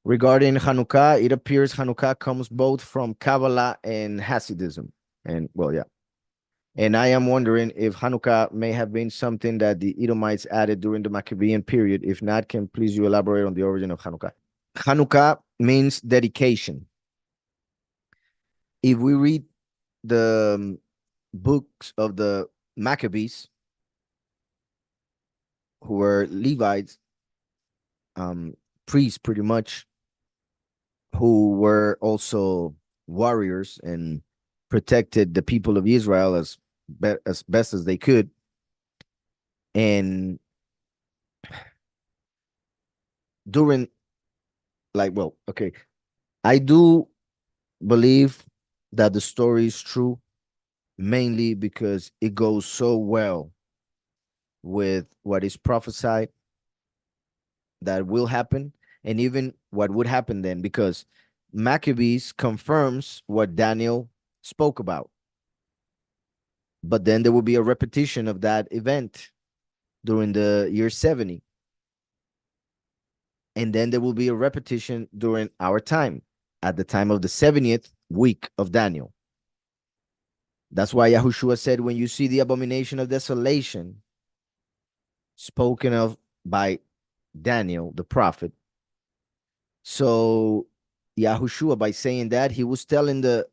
Regarding Hanukah, it appears Hanukah comes both from Kabbalah and Hasidism. And well, yeah. And I am wondering if Hanukah may have been something that the Edomites added during the Maccabean period. If not, can please you elaborate on the origin of Hanukah? Hanukah means dedication. If we read the books of the Maccabees, who were Levites, priests pretty much, who were also warriors and protected the people of Israel as best as they could. And during, like, well, okay, I do believe that the story is true, mainly because it goes so well with what is prophesied that will happen, and even what would happen then, because Maccabees confirms what Daniel spoke about. But then there will be a repetition of that event during the year 70. And then there will be a repetition during our time, at the time of the 70th week of Daniel. That's why Yahushua said, when you see the abomination of desolation spoken of by Daniel, the prophet. So Yahushua, by saying that, he was telling the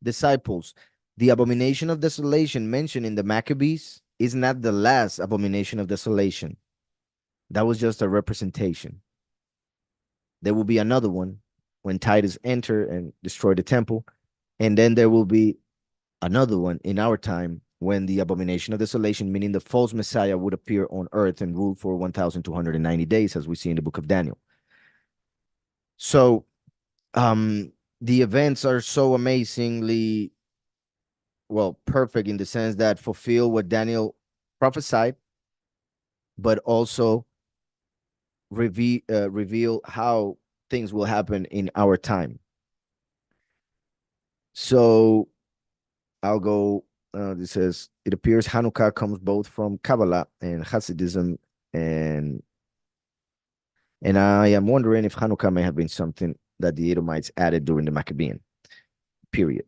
disciples, the abomination of desolation mentioned in the Maccabees is not the last abomination of desolation. That was just a representation. There will be another one when Titus enter and destroy the temple. And then there will be another one in our time when the abomination of desolation, meaning the false Messiah, would appear on earth and rule for 1,290 days, as we see in the book of Daniel. So the events are so amazingly, well, perfect in the sense that fulfill what Daniel prophesied, but also reveal how things will happen in our time. So I'll go. This says, it appears Hanukkah comes both from Kabbalah and Hasidism, and I am wondering if Hanukkah may have been something that the Edomites added during the Maccabean period.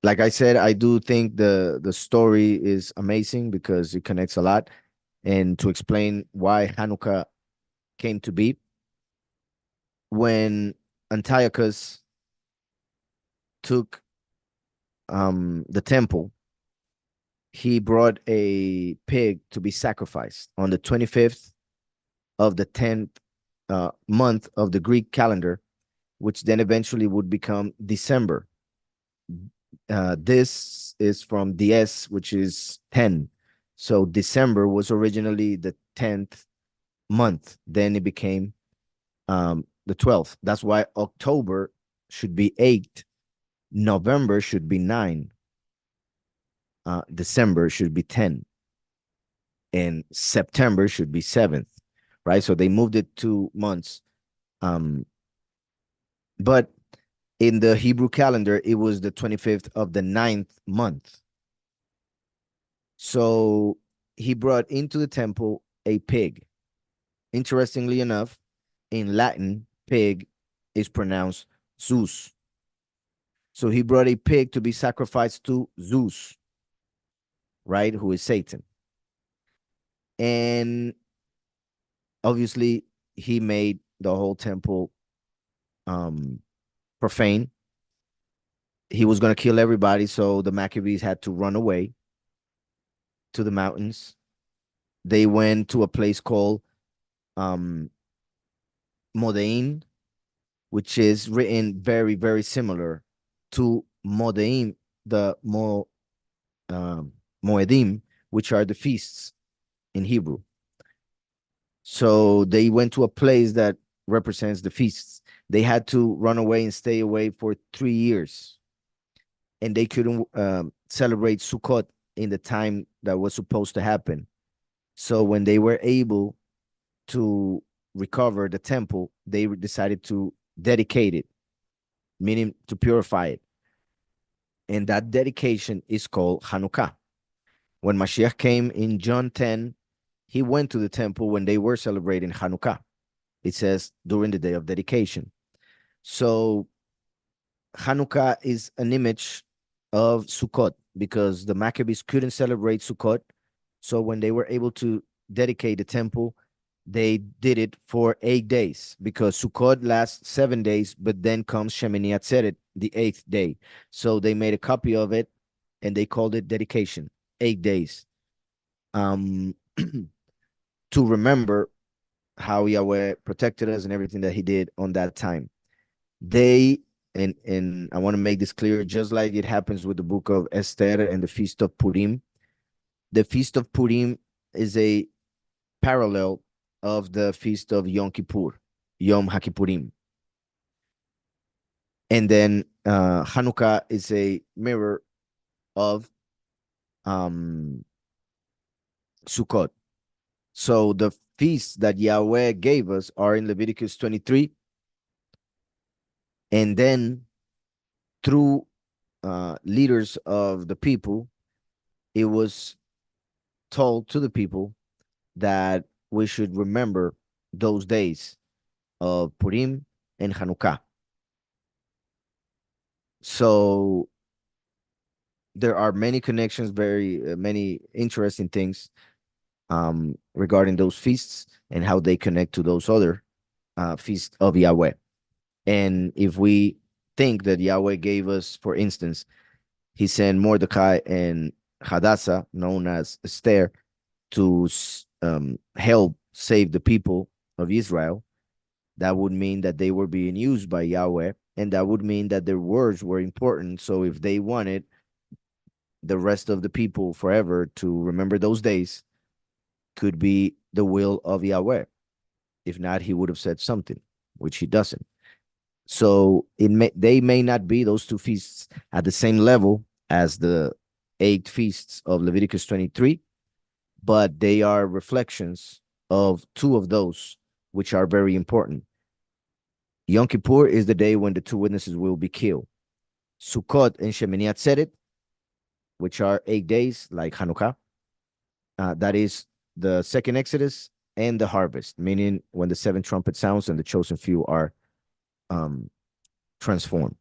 Like I said, I do think the story is amazing because it connects a lot. And to explain why Hanukkah came to be, when Antiochus took the temple, he brought a pig to be sacrificed on the 25th of the 10th month of the Greek calendar, which then eventually would become December. This is from DS, which is 10. So December was originally the 10th month. Then it became the 12th. That's why October should be 8. November should be 9. December should be 10. And September should be 7th, right? So they moved it 2 months. But in the Hebrew calendar, it was the 25th of the 9th month. So he brought into the temple a pig. Interestingly enough, in Latin, pig is pronounced Zeus. So he brought a pig to be sacrificed to Zeus, right? Who is Satan. And obviously, he made the whole temple profane. He was going to kill everybody, so the Maccabees had to run away to the mountains. They went to a place called Modein, which is written very, very similar to Modeim, the Moedim, which are the feasts in Hebrew. So they went to a place that represents the feasts. They had to run away and stay away for 3 years. And they couldn't celebrate Sukkot in the time that was supposed to happen. So when they were able to recover the temple, they decided to dedicate it, meaning to purify it. And that dedication is called Hanukkah. When Mashiach came in John 10, he went to the temple when they were celebrating Hanukkah. It says during the day of dedication. So Hanukkah is an image of Sukkot because the Maccabees couldn't celebrate Sukkot. So when they were able to dedicate the temple, they did it for 8 days because Sukkot lasts 7 days, but then comes Shemini Atzeret, the eighth day. So they made a copy of it and they called it dedication, 8 days, um, to remember how Yahweh protected us and everything that He did on that time. They and I want to make this clear, just like it happens with the book of Esther and the feast of Purim. The feast of Purim is a parallel of the feast of Yom Kippur, Yom HaKippurim. And then Hanukkah is a mirror of um, Sukkot. So the feasts that Yahweh gave us are in Leviticus 23. And then through leaders of the people, it was told to the people that we should remember those days of Purim and Hanukkah. So there are many connections, very many interesting things regarding those feasts and how they connect to those other feasts of Yahweh. And if we think that Yahweh gave us, for instance, He sent Mordecai and Hadassah, known as Esther, to help save the people of Israel, that would mean that they were being used by Yahweh, and that would mean that their words were important. So if they wanted the rest of the people forever to remember those days, could be the will of Yahweh. If not, He would have said something, which He doesn't. So they may not be, those two feasts, at the same level as the 8 feasts of Leviticus 23, but they are reflections of two of those, which are very important. Yom Kippur is the day when the two witnesses will be killed. Sukkot and Shemini Atzeret, which are 8 days, like Hanukkah, that is the second Exodus and the harvest, meaning when the 7 trumpet sounds and the chosen few are transformed.